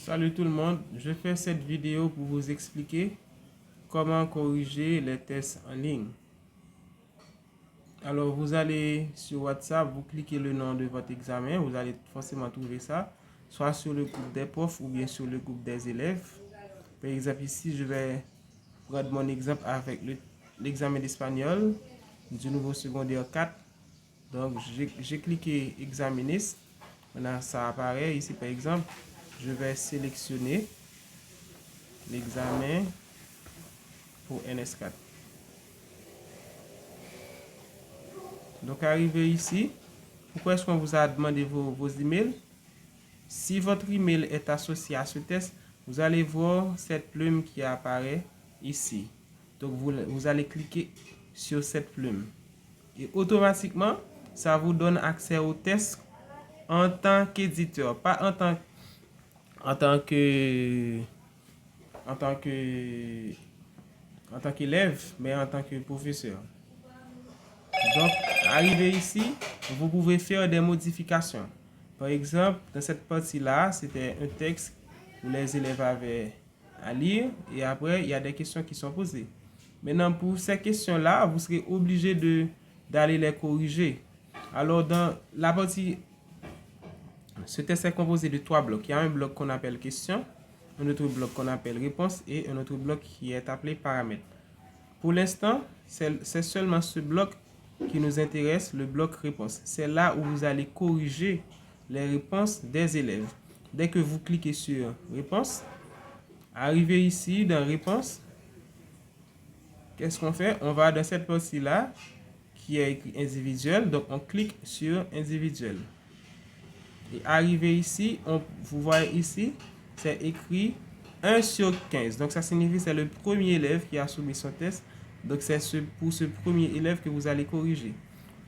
Salut tout le monde, je fais cette vidéo pour vous expliquer comment corriger les tests en ligne. Alors vous allez sur WhatsApp, vous cliquez le nom de votre examen, vous allez forcément trouver ça, soit sur le groupe des profs ou bien sur le groupe des élèves. Par exemple ici, je vais prendre mon exemple avec l'examen d'espagnol du niveau secondaire 4. Donc j'ai cliqué examiner. Maintenant ça apparaît ici par exemple, je vais sélectionner l'examen pour NS4. Donc arrivé ici, pourquoi est-ce qu'on vous a demandé vos emails? Si votre email est associé à ce test, vous allez voir cette plume qui apparaît ici. Donc vous allez cliquer sur cette plume. Et automatiquement, ça vous donne accès au test en tant qu'éditeur, pas en tant que en tant que en tant qu'élève, mais en tant que professeur. Donc, arrivé ici, vous pouvez faire des modifications. Par exemple, dans cette partie-là, c'était un texte où les élèves avaient à lire et après, il y a des questions qui sont posées. Maintenant, pour ces questions-là, vous serez obligé d'aller les corriger. Alors, dans la partie, ce test est composé de 3 blocs. Il y a un bloc qu'on appelle question, un autre bloc qu'on appelle réponse et un autre bloc qui est appelé paramètres. Pour l'instant, c'est seulement ce bloc qui nous intéresse, le bloc réponse. C'est là où vous allez corriger les réponses des élèves. Dès que vous cliquez sur réponse, arrivé ici dans réponse, qu'est-ce qu'on fait? On va dans cette partie-là qui est écrit individuel, donc on clique sur individuel. Et arrivé ici, vous voyez ici, c'est écrit 1 sur 15. Donc ça signifie que c'est le premier élève qui a soumis son test. Donc c'est pour ce premier élève que vous allez corriger.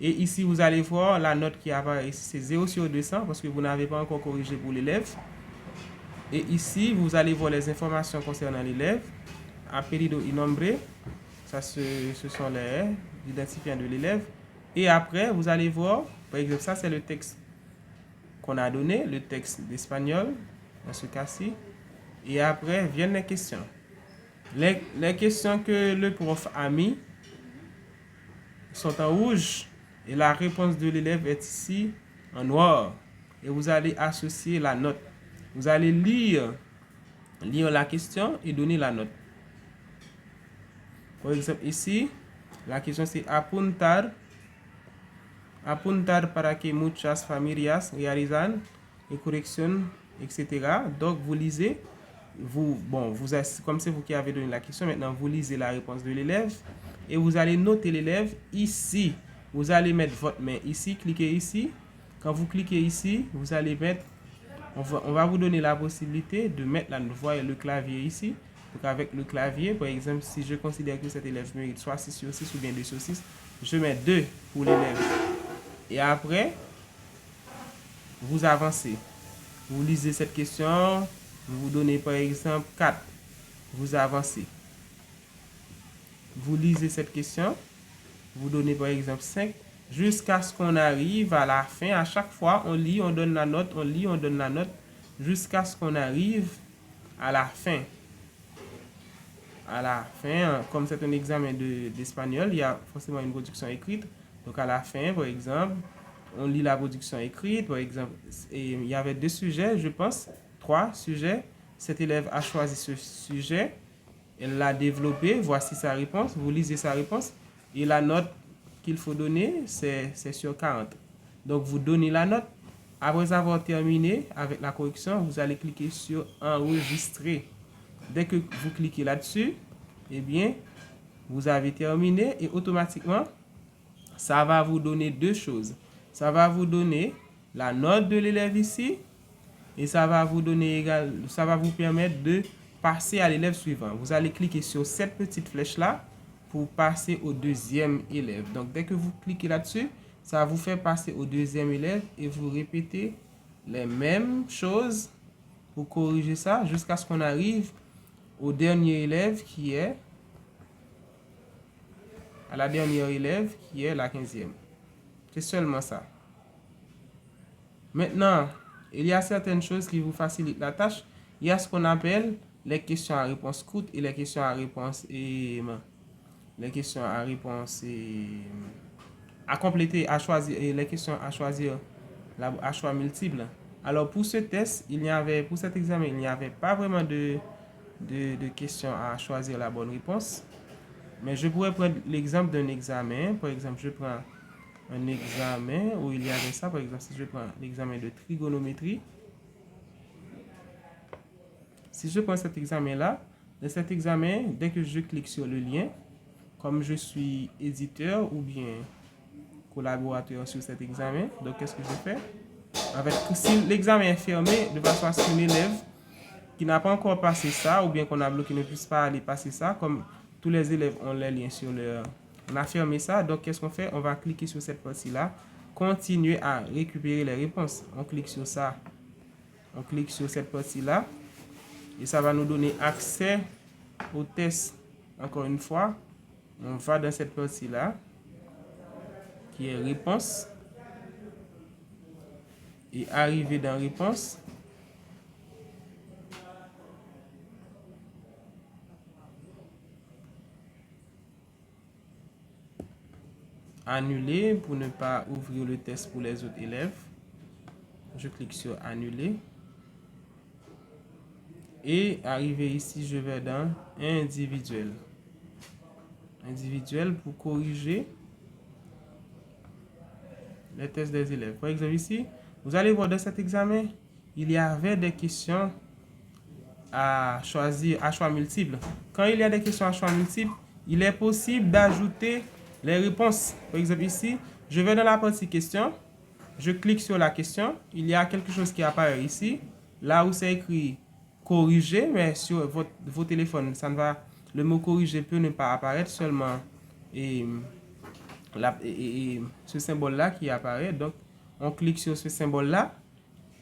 Et ici, vous allez voir la note qui apparaît ici, c'est 0 sur 200 parce que vous n'avez pas encore corrigé pour l'élève. Et ici, vous allez voir les informations concernant l'élève. Apellido y nombre, ça ce sont les identifiants de l'élève. Et après, vous allez voir, par exemple, ça c'est le texte qu'on a donné, le texte d'espagnol, dans ce cas-ci. Et après, viennent les questions. Les questions que le prof a mis sont en rouge et la réponse de l'élève est ici en noir. Et vous allez associer la note. Vous allez lire la question et donner la note. Par exemple, ici, la question c'est apuntar para que muchas familias realizan correction, etc. Donc, vous lisez. Comme c'est vous qui avez donné la question, maintenant vous lisez la réponse de l'élève et vous allez noter l'élève ici. Vous allez mettre votre main ici, cliquez ici. Quand vous cliquez ici, vous allez mettre, on va vous donner la possibilité de mettre la, vous voyez le clavier ici. Donc avec le clavier, par exemple, si je considère que cet élève mérite soit 6 sur 6 ou bien 2 sur 6, je mets 2 pour l'élève. Et après, vous avancez. Vous lisez cette question. Vous donnez par exemple 4. Vous avancez. Vous lisez cette question. Vous donnez par exemple 5. Jusqu'à ce qu'on arrive à la fin. À chaque fois, on lit, on donne la note. On lit, on donne la note. Jusqu'à ce qu'on arrive à la fin. À la fin, comme c'est un examen d'espagnol, il y a forcément une production écrite. Donc à la fin, par exemple, on lit la production écrite. Par exemple, et il y avait 2 sujets, je pense. 3 sujets. Cet élève a choisi ce sujet, elle l'a développé, voici sa réponse, vous lisez sa réponse, et la note qu'il faut donner, c'est sur 40. Donc vous donnez la note. Après avoir terminé avec la correction, vous allez cliquer sur enregistrer. Dès que vous cliquez là-dessus, eh bien, vous avez terminé et automatiquement, ça va vous donner 2 choses. Ça va vous donner la note de l'élève ici, et ça va vous donner ça va vous permettre de passer à l'élève suivant. Vous allez cliquer sur cette petite flèche là pour passer au deuxième élève. Donc dès que vous cliquez là-dessus, ça vous fait passer au deuxième élève et vous répétez les mêmes choses pour corriger ça jusqu'à ce qu'on arrive au dernier élève qui est à la dernière élève qui est la 15e. C'est seulement ça. Maintenant, il y a certaines choses qui vous facilitent la tâche. il y a ce qu'on appelle les questions à réponse courte et les questions à réponse à compléter, à choisir, et les questions à choisir à choix multiple. Alors pour ce test, pour cet examen, il n'y avait pas vraiment de questions à choisir la bonne réponse. Mais je pourrais prendre l'exemple d'un examen. Par exemple, je prends un examen où il y avait ça. Par exemple, si je prends l'examen de trigonométrie. Si je prends cet examen-là, dans cet examen, dès que je clique sur le lien, comme je suis éditeur ou bien collaborateur sur cet examen, donc qu'est-ce que je fais? Si l'examen est fermé, de façon à ce qu'un élève qui n'a pas encore passé ça, ou bien qu'on a bloqué ne puisse pas aller passer ça, comme tous les élèves ont les liens sur leur... On a fermé ça, donc qu'est-ce qu'on fait? On va cliquer sur cette partie-là, continuer à récupérer les réponses. On clique sur ça, on clique sur cette partie-là, et ça va nous donner accès au test. Encore une fois, on va dans cette partie-là, qui est réponse, et arriver dans réponse. Annuler pour ne pas ouvrir le test pour les autres élèves. Je clique sur annuler. Et arrivé ici, je vais dans individuel. Individuel pour corriger les tests des élèves. Par exemple ici, vous allez voir dans cet examen, il y avait des questions à choisir à choix multiples. Quand il y a des questions à choix multiples, il est possible d'ajouter les réponses. Par exemple ici, je vais dans la partie question, je clique sur la question, il y a quelque chose qui apparaît ici, là où c'est écrit corriger, mais sur vos téléphones, le mot corriger peut ne pas apparaître, seulement ce symbole-là qui apparaît. Donc, on clique sur ce symbole-là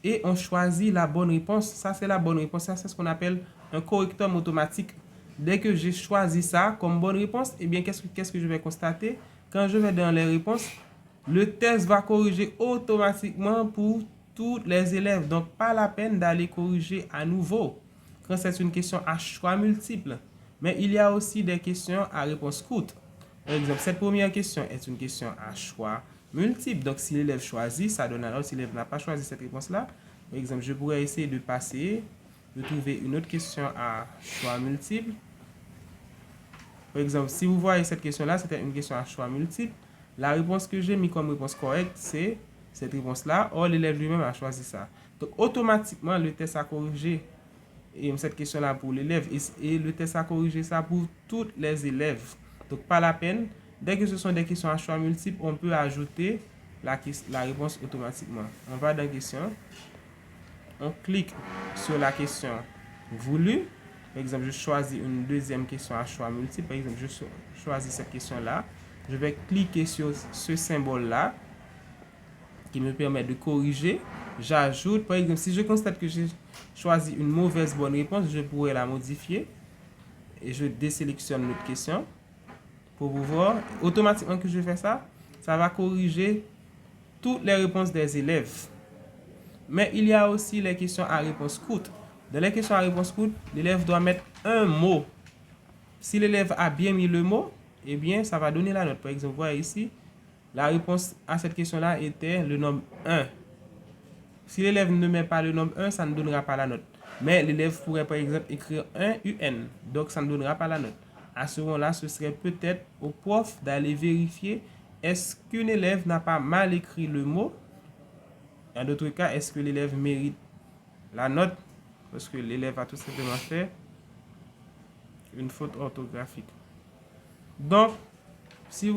et on choisit la bonne réponse. Ça, c'est la bonne réponse. Ça, c'est ce qu'on appelle un correcteur automatique. Dès que j'ai choisi ça comme bonne réponse, eh bien, qu'est-ce que je vais constater? Quand je vais dans les réponses, le test va corriger automatiquement pour tous les élèves. Donc, pas la peine d'aller corriger à nouveau quand c'est une question à choix multiple. Mais il y a aussi des questions à réponse courte. Par exemple, cette première question est une question à choix multiple. Donc, si l'élève choisit, ça donne alors si l'élève n'a pas choisi cette réponse-là. Par exemple, je pourrais essayer de trouver une autre question à choix multiple. Par exemple, si vous voyez cette question-là, c'était une question à choix multiple. La réponse que j'ai mis comme réponse correcte, c'est cette réponse-là. Or, l'élève lui-même a choisi ça. Donc, automatiquement, le test a corrigé cette question-là pour l'élève et le test a corrigé ça pour tous les élèves. Donc, pas la peine. Dès que ce sont des questions à choix multiples, on peut ajouter la réponse automatiquement. On va dans question. On clique sur la question voulue. Par exemple, je choisis une deuxième question à choix multiple. Par exemple, je choisis cette question-là. Je vais cliquer sur ce symbole-là qui me permet de corriger. J'ajoute, par exemple, si je constate que j'ai choisi une mauvaise bonne réponse, je pourrais la modifier et je désélectionne l'autre question pour vous voir. Automatiquement que je fais ça, ça va corriger toutes les réponses des élèves. Mais il y a aussi les questions à réponse courte. Dans les questions à réponse courte, l'élève doit mettre un mot. Si l'élève a bien mis le mot, eh bien, ça va donner la note. Par exemple, vous voyez ici, la réponse à cette question-là était le nombre 1. Si l'élève ne met pas le nombre 1, ça ne donnera pas la note. Mais l'élève pourrait par exemple écrire 1 UN, donc ça ne donnera pas la note. À ce moment-là, ce serait peut-être au prof d'aller vérifier est-ce qu'un élève n'a pas mal écrit le mot. Dans d'autres cas, est-ce que l'élève mérite la note parce que l'élève a tout simplement fait une faute orthographique. Donc, si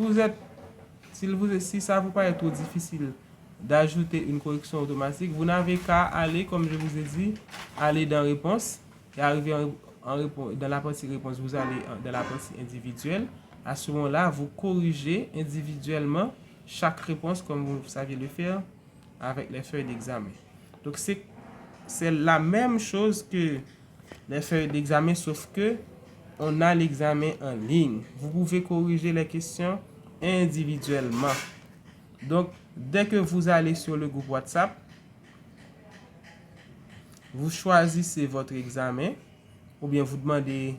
ça vous paraît trop difficile d'ajouter une correction automatique, vous n'avez qu'à aller, comme je vous ai dit, aller dans réponse et arriver dans la partie réponse, vous allez dans la partie individuelle. À ce moment-là, vous corrigez individuellement chaque réponse comme vous saviez le faire avec les feuilles d'examen. Donc, c'est la même chose que les feuilles d'examen, sauf que on a l'examen en ligne. Vous pouvez corriger les questions individuellement. Donc, dès que vous allez sur le groupe WhatsApp, vous choisissez votre examen ou bien vous demandez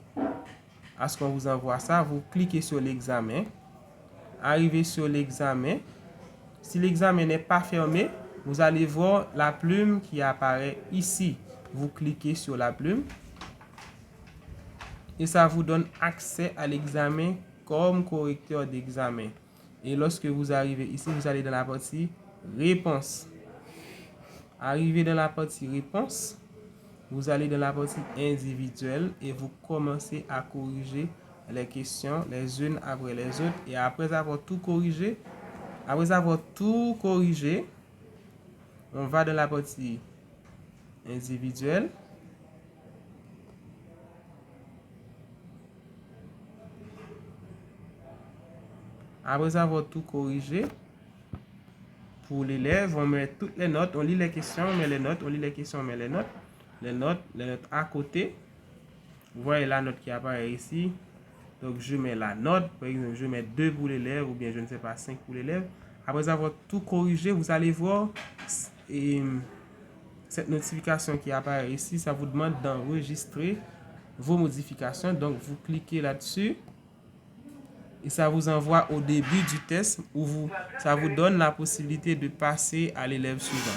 à ce qu'on vous envoie ça. Vous cliquez sur l'examen. Arrivez sur l'examen. Si l'examen n'est pas fermé, vous allez voir la plume qui apparaît ici. Vous cliquez sur la plume et ça vous donne accès à l'examen comme correcteur d'examen. Et lorsque vous arrivez ici, vous allez dans la partie réponse. Arrivez dans la partie réponse, vous allez dans la partie individuelle et vous commencez à corriger les questions les unes après les autres. Et après avoir tout corrigé, on va dans la partie individuelle. Après avoir tout corrigé, pour l'élève, on met toutes les notes, on lit les questions, on met les notes, on lit les questions, on met les notes. Les notes à côté. Vous voyez la note qui apparaît ici. Donc, je mets la note. Par exemple, je mets 2 pour l'élève ou bien, je ne sais pas, 5 pour l'élève. Après avoir tout corrigé, vous allez voir cette notification qui apparaît ici. Ça vous demande d'enregistrer vos modifications. Donc, vous cliquez là-dessus. Et ça vous envoie au début du test où ça vous donne la possibilité de passer à l'élève suivant.